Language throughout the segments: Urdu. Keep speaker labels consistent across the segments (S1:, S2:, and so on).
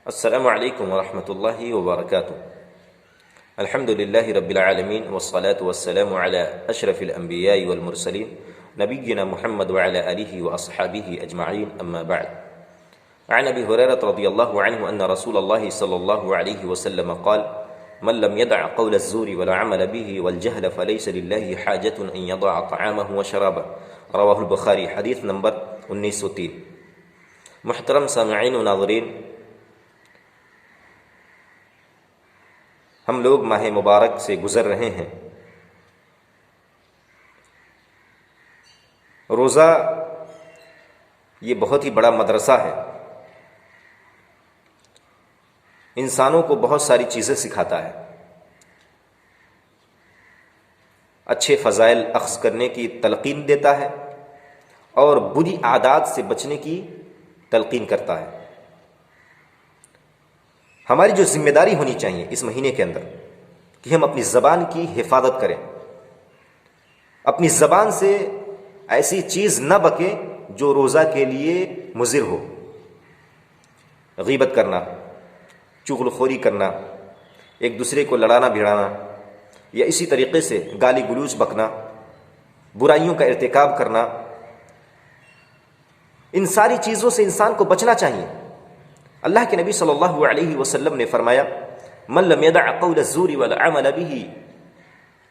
S1: السلام علیکم ورحمۃ اللہ وبرکاتہ۔ الحمد للہ رب العالمین والصلاة والسلام علی اشرف الانبیاء والمرسلین نبینا محمد وعلی آلہ واصحابہ اجمعین، اما بعد۔ عن ابی ہریرہ رضی اللہ عنہ ان رسول اللہ صلی اللہ علیہ وسلم قال: من لم يدع قول الزور والعمل به والجهل فليس لله حاجة ان يضع طعامه وشرابه، رواہ البخاری، حدیث نمبر 1903۔ محترم سامعین و ناظرین، ہم لوگ ماہ مبارک سے گزر رہے ہیں۔ روزہ یہ بہت ہی بڑا مدرسہ ہے، انسانوں کو بہت ساری چیزیں سکھاتا ہے، اچھے فضائل اخذ کرنے کی تلقین دیتا ہے اور بری عادات سے بچنے کی تلقین کرتا ہے۔ ہماری جو ذمہ داری ہونی چاہیے اس مہینے کے اندر کہ ہم اپنی زبان کی حفاظت کریں، اپنی زبان سے ایسی چیز نہ بکیں جو روزہ کے لیے مضر ہو۔ غیبت کرنا، چغل خوری کرنا، ایک دوسرے کو لڑانا بھڑانا، یا اسی طریقے سے گالی گلوچ بکنا، برائیوں کا ارتکاب کرنا، ان ساری چیزوں سے انسان کو بچنا چاہیے۔ اللہ کے نبی صلی اللہ علیہ وسلم نے فرمایا: من لم يدع قول الزور والعمل به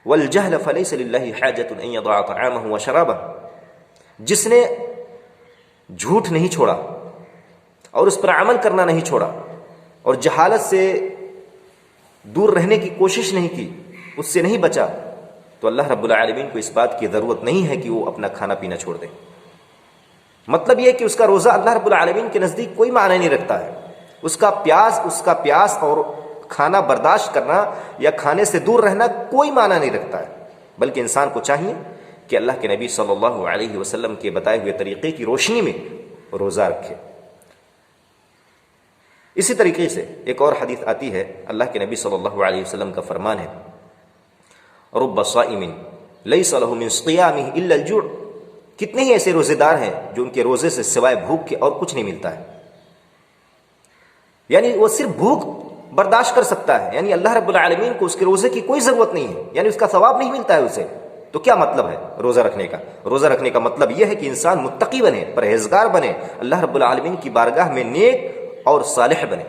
S1: والجهل فليس لله حاجة ان يضع طعامه وشرابه، جس نے جھوٹ نہیں چھوڑا اور اس پر عمل کرنا نہیں چھوڑا اور جہالت سے دور رہنے کی کوشش نہیں کی، اس سے نہیں بچا، تو اللہ رب العالمین کو اس بات کی ضرورت نہیں ہے کہ وہ اپنا کھانا پینا چھوڑ دے۔ مطلب یہ کہ اس کا روزہ اللہ رب العالمین کے نزدیک کوئی معنی نہیں رکھتا ہے۔ اس کا پیاس اور کھانا برداشت کرنا یا کھانے سے دور رہنا کوئی معنی نہیں رکھتا ہے، بلکہ انسان کو چاہیے کہ اللہ کے نبی صلی اللہ علیہ وسلم کے بتائے ہوئے طریقے کی روشنی میں روزہ رکھے۔ اسی طریقے سے ایک اور حدیث آتی ہے، اللہ کے نبی صلی اللہ علیہ وسلم کا فرمان ہے: رب صائم لیس له من صیامہ الا الجوع، کتنے ہی ایسے روزے دار ہیں جو ان کے روزے سے سوائے بھوک کے اور کچھ نہیں ملتا ہے، یعنی وہ صرف بھوک برداشت کر سکتا ہے، یعنی اللہ رب العالمین کو اس کے روزے کی کوئی ضرورت نہیں ہے، یعنی اس کا ثواب نہیں ملتا ہے اسے۔ تو کیا مطلب ہے روزہ رکھنے کا؟ روزہ رکھنے کا مطلب یہ ہے کہ انسان متقی بنے، پرہیزگار بنے، اللہ رب العالمین کی بارگاہ میں نیک اور صالح بنے،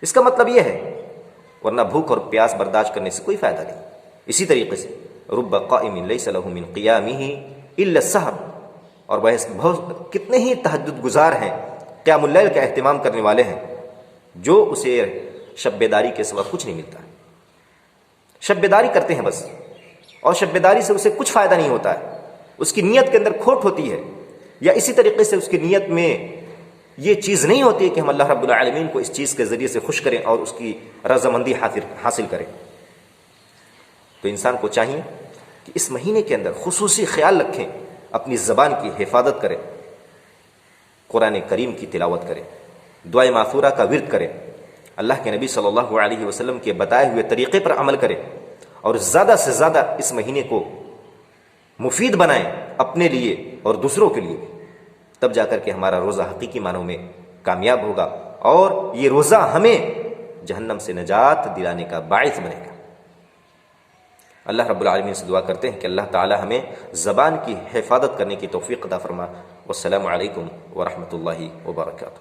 S1: اس کا مطلب یہ ہے، ورنہ بھوک اور پیاس برداشت کرنے سے کوئی فائدہ نہیں۔ اسی طریقے سے رب قائم لیس له من قیامہ الا السحر، اور بہت کتنے ہی تہجد گزار ہیں، قیام اللیل کا اہتمام کرنے والے ہیں، جو اسے شب بیداری کے سوا کچھ نہیں ملتا ہے۔ شب بیداری کرتے ہیں بس، اور شب بیداری سے اسے کچھ فائدہ نہیں ہوتا ہے، اس کی نیت کے اندر کھوٹ ہوتی ہے، یا اسی طریقے سے اس کی نیت میں یہ چیز نہیں ہوتی ہے کہ ہم اللہ رب العالمین کو اس چیز کے ذریعے سے خوش کریں اور اس کی رضامندی حاصل کریں۔ تو انسان کو چاہیے کہ اس مہینے کے اندر خصوصی خیال رکھیں، اپنی زبان کی حفاظت کریں، قرآن کریم کی تلاوت کریں، دعائے ماثورہ کا ورد کریں، اللہ کے نبی صلی اللہ علیہ وسلم کے بتائے ہوئے طریقے پر عمل کریں، اور زیادہ سے زیادہ اس مہینے کو مفید بنائیں اپنے لیے اور دوسروں کے لیے، تب جا کر کے ہمارا روزہ حقیقی معنوں میں کامیاب ہوگا، اور یہ روزہ ہمیں جہنم سے نجات دلانے کا باعث بنے گا۔ اللہ رب العالمین سے دعا کرتے ہیں کہ اللہ تعالی ہمیں زبان کی حفاظت کرنے کی توفیق عطا فرما۔ والسلام علیکم ورحمۃ اللہ وبرکاتہ۔